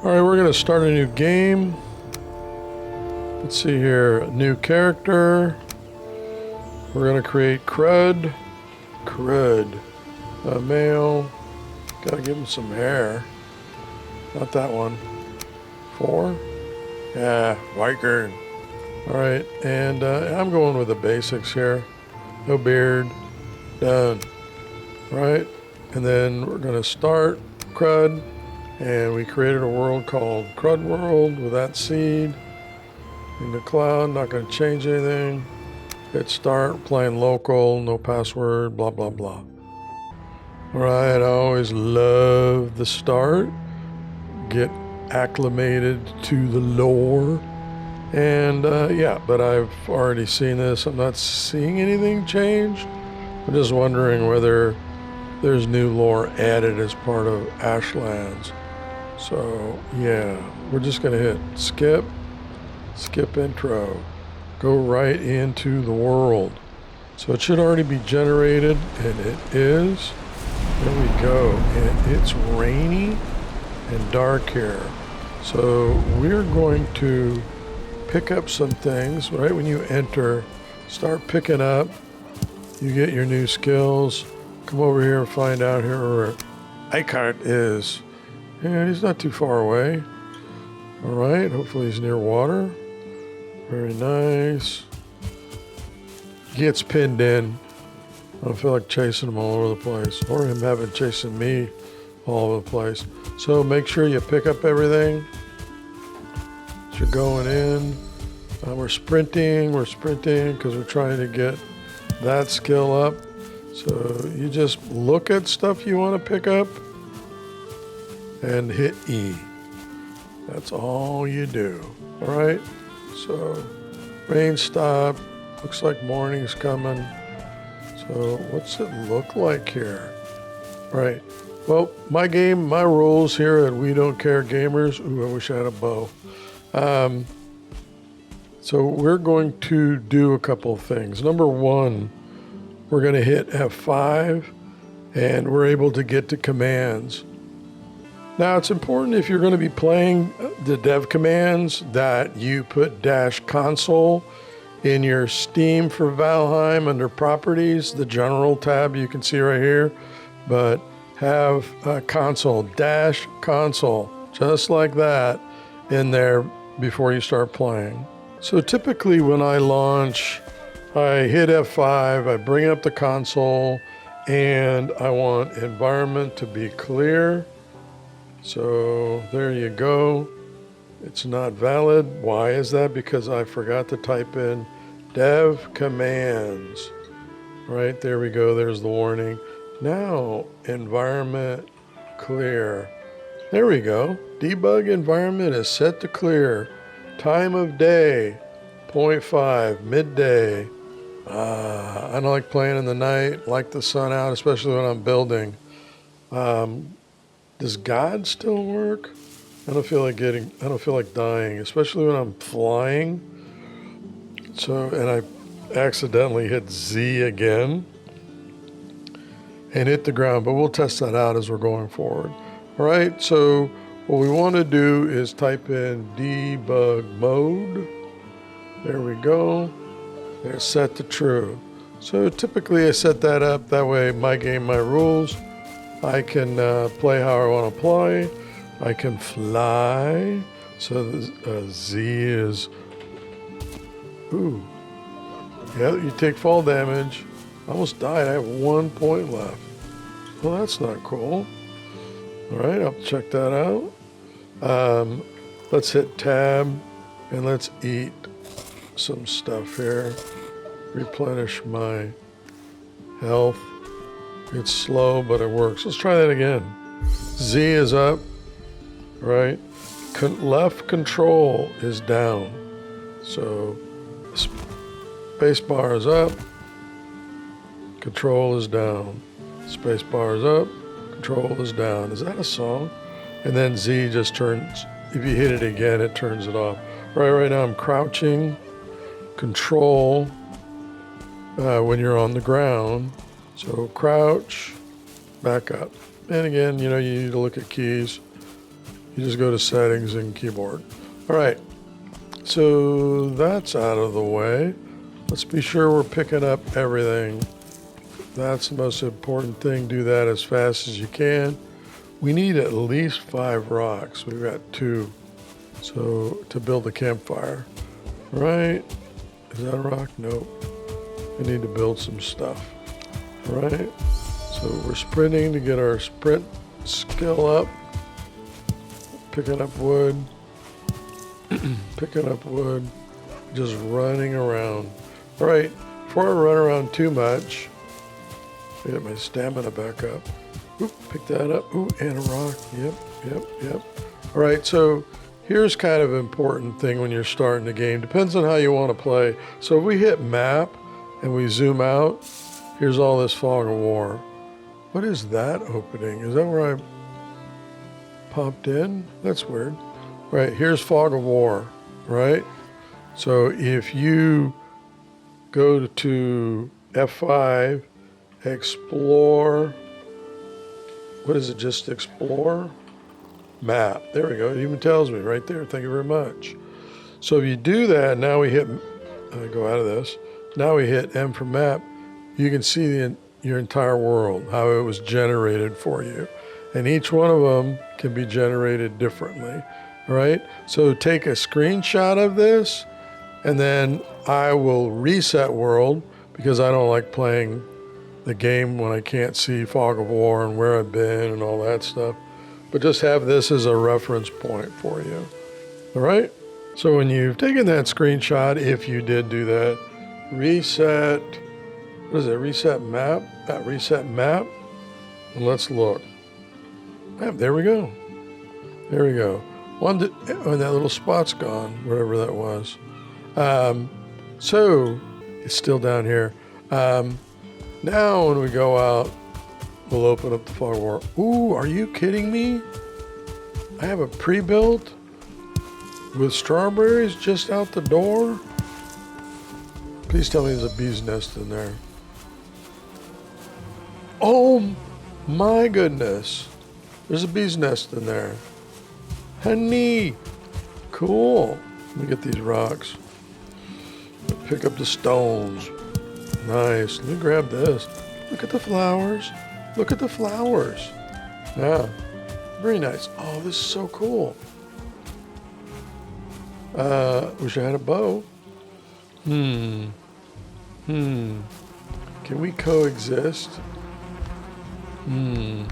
All right, we're gonna start a new game. Let's see here, new character. We're gonna create Crud. Male. Gotta give him some hair. Not that one. 4? Yeah, Viking. All right, and I'm going with the basics here. No beard. Done. Right, and then we're gonna start Crud. And we created a world called Crud World with that seed in the cloud. Not going to change anything. Hit start, playing local, no password, blah, blah, blah. All right, I always love the start. Get acclimated to the lore. And yeah, but I've already seen this. I'm not seeing anything change. I'm just wondering whether there's new lore added as part of Ashlands. So yeah, we're just gonna hit skip intro, go right into the world. So it should already be generated, and it is. There we go, and it's rainy and dark here. So we're going to pick up some things, right? When you enter, start picking up, you get your new skills. Come over here and find out here where Icart is. And he's not too far away. All right, hopefully he's near water. Very nice. He gets pinned in. I don't feel like chasing him all over the place, or him having chasing me all over the place. So make sure you pick up everything as you're going in. We're sprinting because we're trying to get that skill up. So you just look at stuff you want to pick up and hit E. That's all you do. All right, so rain stopped. Looks like morning's coming. So what's it look like here? All right, well, my game, my rules here at WeDontCareGamers. Ooh, I wish I had a bow. So we're going to do a couple of things. Number one, we're going to hit F5 and we're able to get to commands. Now, it's important if you're going to be playing the dev commands that you put -console in your Steam for Valheim under properties, the general tab you can see right here, but have console, -console, just like that in there before you start playing. So typically when I launch, I hit F5, I bring up the console, and I want environment to be clear. So there you go. It's not valid. Why is that? Because I forgot to type in dev commands. Right, there we go. There's the warning. Now, environment clear. There we go. Debug environment is set to clear. Time of day, 0.5, midday. I don't like playing in the night, like the sun out, especially when I'm building. Does God still work? I don't feel like dying, especially when I'm flying. So, and I accidentally hit Z again and hit the ground, but we'll test that out as we're going forward. All right, so what we want to do is type in debug mode. There we go. They're set to true. So typically I set that up, that way my game, my rules. I can play how I want to play. I can fly. So the Z is, ooh. Yeah, you take fall damage. I almost died. I have 1 point left. Well, that's not cool. All right, I'll check that out. Let's hit tab and let's eat some stuff here. Replenish my health. It's slow, but it works. Let's try that again. Z is up, right? Left control is down. So space bar is up, control is down. Space bar is up, control is down. Is that a song? And then Z just turns, if you hit it again, it turns it off. Right now I'm crouching, control, when you're on the ground. So crouch, back up. And again, you know, you need to look at keys. You just go to settings and keyboard. All right, so that's out of the way. Let's be sure we're picking up everything. That's the most important thing. Do that as fast as you can. We need at least 5 rocks. We've got 2. So to build a campfire, right? Is that a rock? Nope. I need to build some stuff, right? So we're sprinting to get our sprint skill up. Picking up wood, picking up wood, just running around. All right, before I run around too much, get my stamina back up. Oop, pick that up. Ooh, and a rock. Yep. All right, so here's kind of an important thing when you're starting the game. Depends on how you want to play. So if we hit map and we zoom out, here's all this fog of war. What is that opening? Is that where I popped in? That's weird. Right, here's fog of war, right? So if you go to F5, explore, what is it, just explore? Map, there we go, it even tells me right there, thank you very much. So if you do that, now we hit, go out of this, now we hit M for map, you can see your entire world, how it was generated for you. And each one of them can be generated differently, right? So take a screenshot of this, and then I will reset world because I don't like playing the game when I can't see fog of war and where I've been and all that stuff. But just have this as a reference point for you, all right? So when you've taken that screenshot, if you did do that, reset, what is it, reset map? Reset map, and let's look. There we go. There we go. That little spot's gone, whatever that was. So it's still down here. Now when we go out, we'll open up the fog war. Ooh, are you kidding me? I have a pre-built with strawberries just out the door. Please tell me there's a bee's nest in there. Oh my goodness. There's a bee's nest in there. Honey. Cool. Let me get these rocks. Pick up the stones. Nice. Let me grab this. Look at the flowers. Look at the flowers. Yeah. Very nice. Oh, this is so cool. Wish I had a bow. Can we coexist? I'm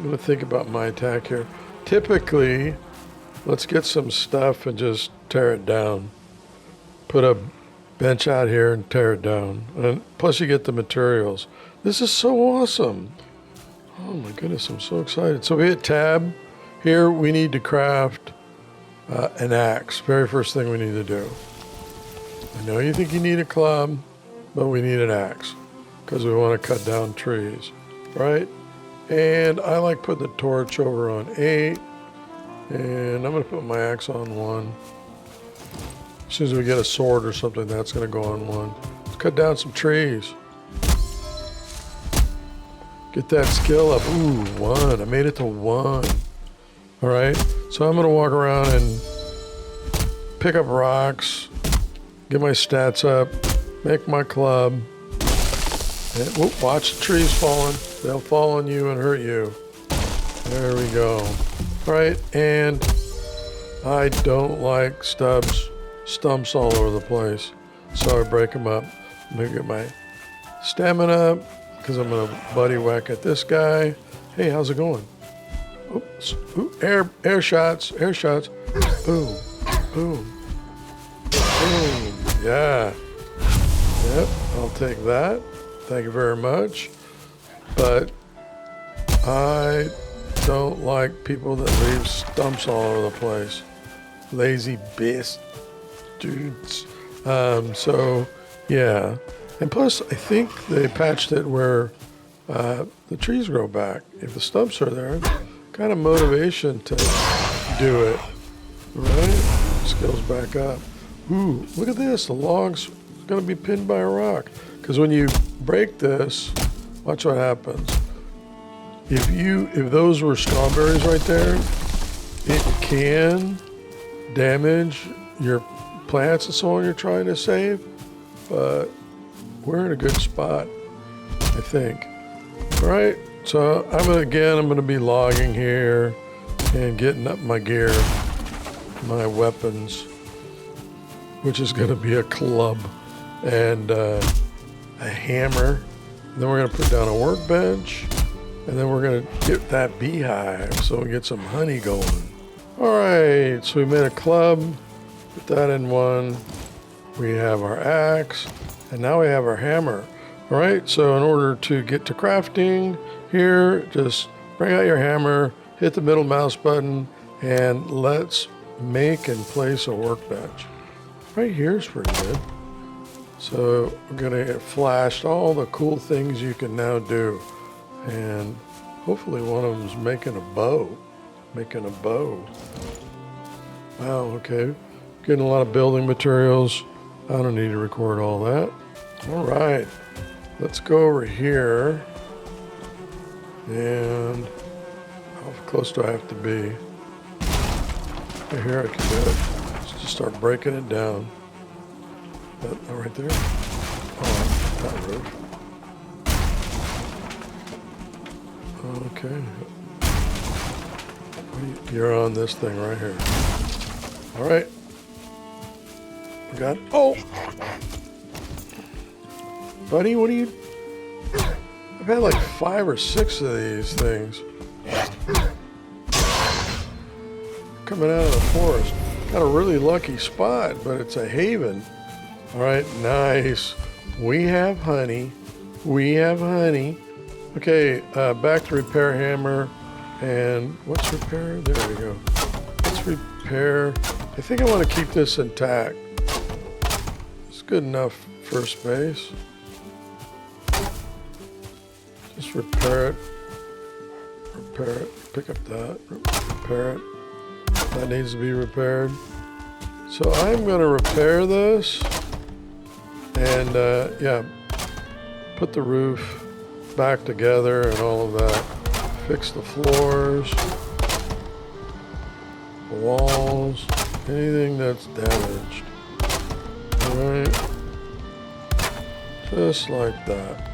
going to think about my attack here. Typically, let's get some stuff and just tear it down. Put a bench out here and tear it down. And plus you get the materials. This is so awesome. Oh my goodness, I'm so excited. So we hit tab. Here we need to craft an axe. Very first thing we need to do. I know you think you need a club, but we need an axe because we want to cut down trees, right? And I like putting the torch over on 8. And I'm going to put my axe on 1. As soon as we get a sword or something, that's going to go on 1. Let's cut down some trees. Get that skill up. Ooh, 1. I made it to 1. All right. So I'm going to walk around and pick up rocks, get my stats up, make my club. And, whoop, watch the trees falling. They'll fall on you and hurt you. There we go. All right, and I don't like stumps all over the place, so I break them up. Let me get my stamina up because I'm gonna buddy whack at this guy. Hey, how's it going? Oops, ooh, air shots. Boom, boom, boom. Yeah. Yep, I'll take that. Thank you very much. But I don't like people that leave stumps all over the place. Lazy bastards. So, yeah. And plus, I think they patched it where the trees grow back. If the stumps are there, kind of motivation to do it. Right? Skills back up. Ooh, look at this. The log's going to be pinned by a rock. Because when you break this, watch what happens. If those were strawberries right there, it can damage your plants and so on you're trying to save, but we're in a good spot, I think. All right, so I'm gonna be logging here and getting up my gear, my weapons, which is gonna be a club and a hammer. And then we're gonna put down a workbench, and then we're gonna get that beehive so we get some honey going. All right, so we made a club, put that in one. We have our axe, and now we have our hammer. All right, so in order to get to crafting here, just bring out your hammer, hit the middle mouse button, and let's make and place a workbench. Right here is pretty good. So we're gonna get flashed all the cool things you can now do. And hopefully one of them's making a bow. Wow, okay. Getting a lot of building materials. I don't need to record all that. All right, let's go over here. And how close do I have to be? Right here I can do it. Let's just start breaking it down. That right there? Oh, that roof. Okay. You're on this thing right here. All right. We got, oh! Buddy, what are you? I've had like 5 or 6 of these things. Coming out of the forest. Got a really lucky spot, but it's a haven. All right, nice. We have honey. Okay, back to repair hammer. And what's repair? There we go. Let's repair. I think I want to keep this intact. It's good enough for space. Just repair it. Pick up that. Repair it. That needs to be repaired. So I'm going to repair this. And yeah, put the roof back together and all of that. Fix the floors, the walls, anything that's damaged. Alright, just like that.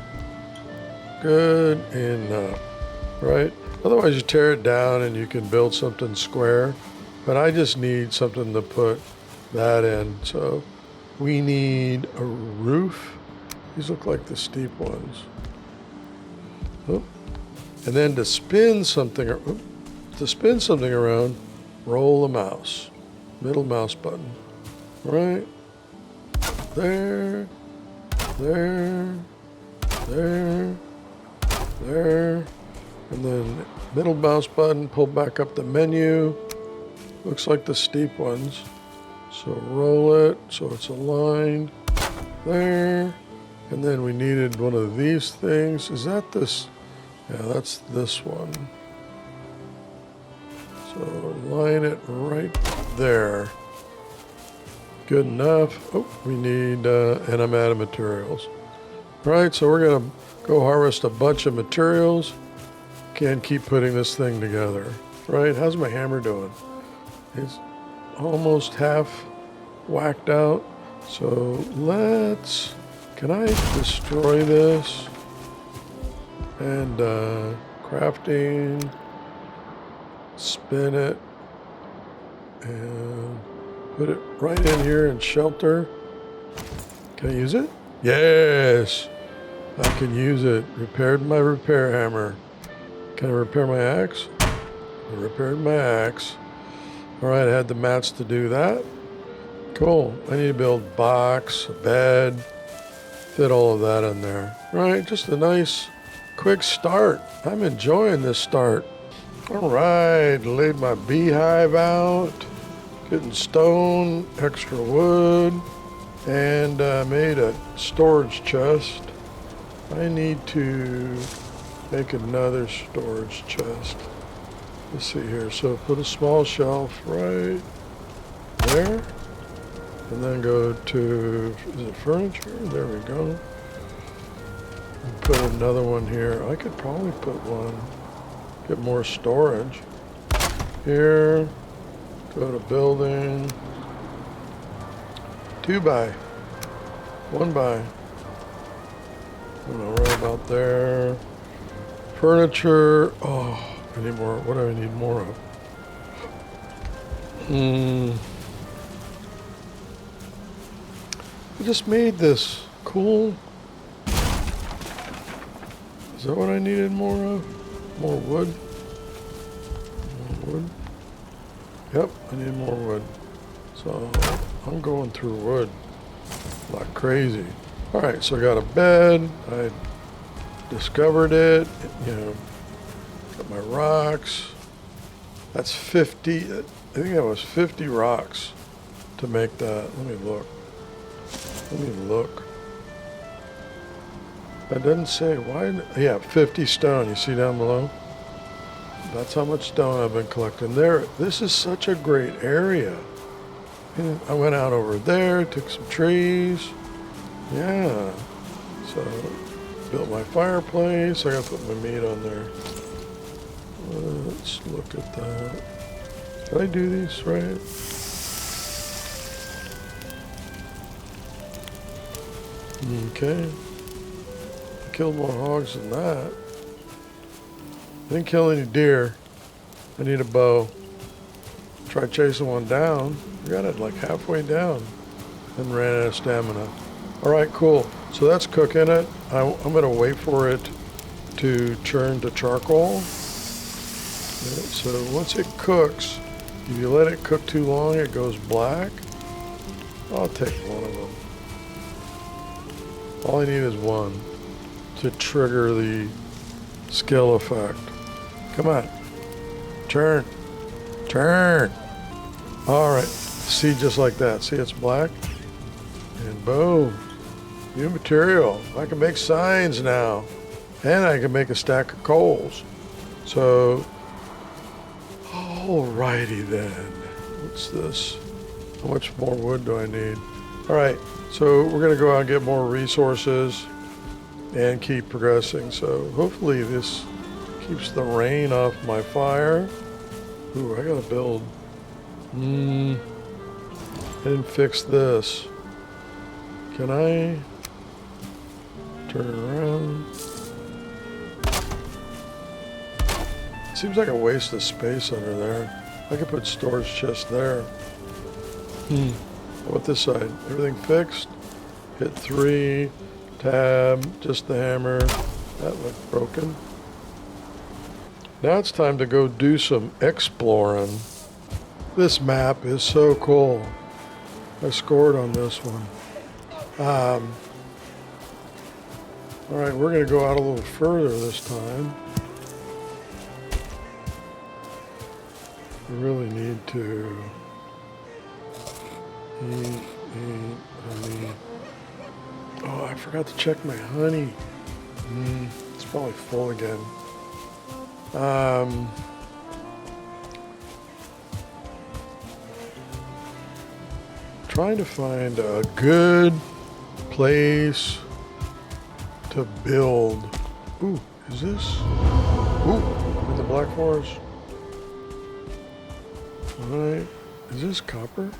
Good enough, right? Otherwise you tear it down and you can build something square, but I just need something to put that in. So we need a roof. These look like the steep ones. Oh. And then to spin something around, roll the mouse, middle mouse button, right there, and then middle mouse button, pull back up the menu. Looks like the steep ones. So roll it so it's aligned there, and then we needed one of these things. Is that this? Yeah, that's this one. So line it right there. Good enough. Oh, we need, and I'm out of materials. All right, so we're gonna go harvest a bunch of materials. Can't keep putting this thing together. Right, how's my hammer doing? It's almost half whacked out. So can I destroy this? And crafting, spin it, and put it right in here in shelter. Can I use it? Yes, I can use it. Repaired my repair hammer. Can I repair my axe? I repaired my axe. All right, I had the mats to do that. Cool. I need to build box, a bed, fit all of that in there. All right, just a nice quick start. I'm enjoying this start. All right, laid my beehive out, getting stone, extra wood, and made a storage chest. I need to make another storage chest. Let's see here. So put a small shelf right there, and then go to, is it furniture? There we go. And put another one here. I could probably put one, get more storage. Here, Go to building. 2 by. 1 by. I don't know, right about there. Furniture. Oh, I need more. What do I need more of? I just made this. Cool. Is that what I needed more of? More wood? More wood? Yep, I need more wood. So I'm going through wood like crazy. Alright, so I got a bed. I discovered it. You know, got my rocks. That's 50. I think that was 50 rocks to make that. Let me look. Let me look. That doesn't say why. Yeah, 50 stone. You see down below? That's how much stone I've been collecting there. This is such a great area. And I went out over there, took some trees. Yeah. So built my fireplace. I gotta put my meat on there. Let's look at that. Did I do these right? Okay. I killed more hogs than that. I didn't kill any deer. I need a bow. Tried chasing one down. I got it like halfway down and ran out of stamina. Alright, cool. So that's cooking it. I'm going to wait for it to turn to charcoal. So once it cooks, if you let it cook too long, it goes black. I'll take one of them. All I need is one to trigger the skill effect. Come on. Turn. Turn. Alright. See, just like that. See, it's black. And boom. New material. I can make signs now. And I can make a stack of coals. So, alrighty then. What's this? How much more wood do I need? Alright. So we're going to go out and get more resources and keep progressing. So hopefully this keeps the rain off my fire. Ooh, I got to build. I didn't fix this. Can I turn it around? Seems like a waste of space under there. I could put storage chest there. How about this side? Everything fixed? Hit 3, tab, just the hammer. That looked broken. Now it's time to go do some exploring. This map is so cool. I scored on this one. Alright, we're going to go out a little further this time. We really need to eat honey. Oh, I forgot to check my honey. It's probably full again. Trying to find a good place to build. Ooh, is this? Ooh, in the Black Forest. Alright, is this copper?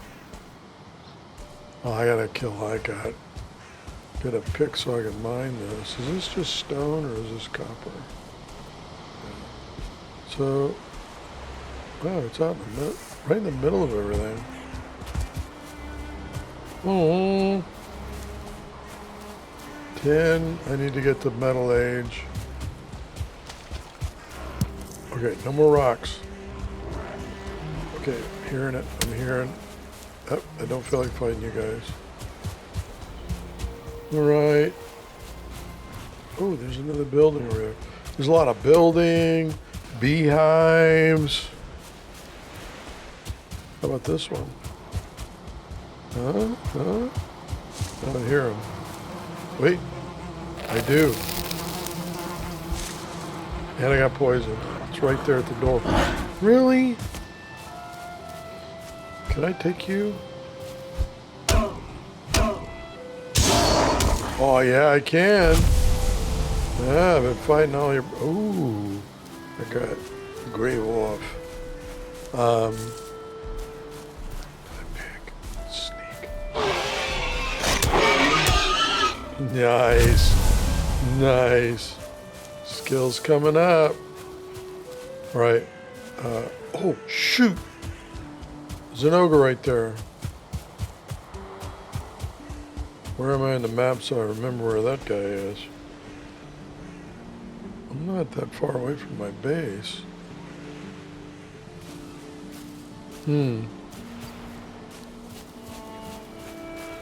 Oh, I gotta kill Highcat. Get a pick so I can mine this. Is this just stone or is this copper? Yeah. So, wow, it's out in the right in the middle of everything. Oh, 10. I need to get to metal age. Okay, no more rocks. Okay, hearing it. I'm hearing. Oh, I don't feel like fighting you guys. Alright. Oh, there's another building over here. There's a lot of building, beehives. How about this one? Huh? I don't hear him. Wait. I do. And I got poisoned. It's right there at the door. Really? Can I take you? Oh yeah, I can. Yeah, I've been fighting all your... Ooh. I got Grey Wolf. Nice. Nice. Skills coming up. Right. Oh, shoot. There's an ogre right there. Where am I in the map so I remember where that guy is? I'm not that far away from my base.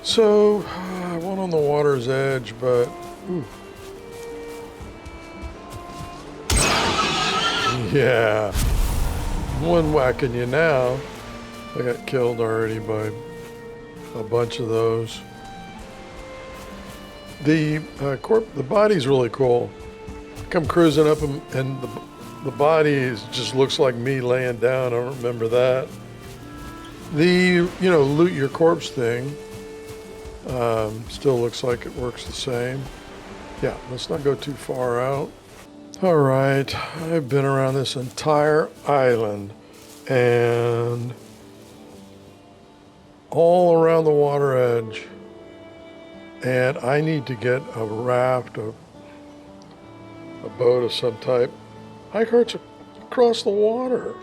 So, I went on the water's edge, but... Ooh. Yeah. One whacking you now. I got killed already by a bunch of those. The body's really cool. I come cruising up and the body just looks like me laying down. I don't remember that. The, loot your corpse thing still looks like it works the same. Yeah, let's not go too far out. All right, I've been around this entire island and all around the water edge. And I need to get a raft, a boat of some type. I heard across the water.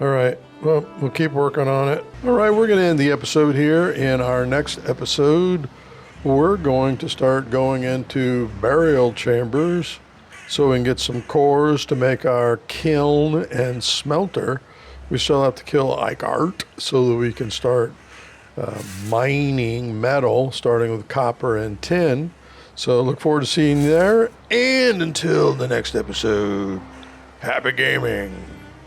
All right, well, we'll keep working on it. All right, we're going to end the episode here. In our next episode, we're going to start going into burial chambers so we can get some cores to make our kiln and smelter. We still have to kill Icart so that we can start mining metal, starting with copper and tin. So look forward to seeing you there. And until the next episode, happy gaming.